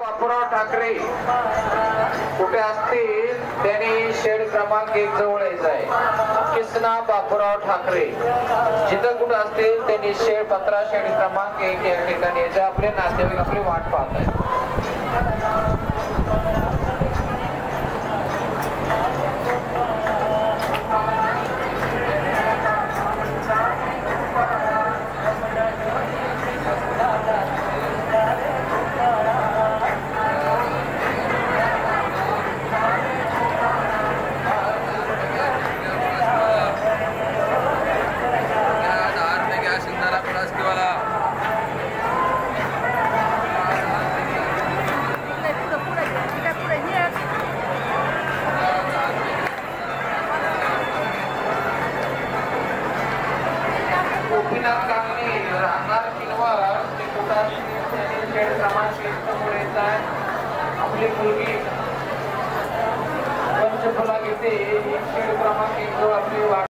बापूराव ठाकरे कुठे असतील त्यांनी शेड क्रमांक 1 जवळ यायचं आहे। किसना बापूराव ठाकरे जिथं कुठे असतील त्यांनी शेड 15 शेड क्रमांक 1 या ठिकाणी यायचं। आपले नातेवाईक आपली वाट पाहत आहेत। आपली मुलगी पंचफला घेते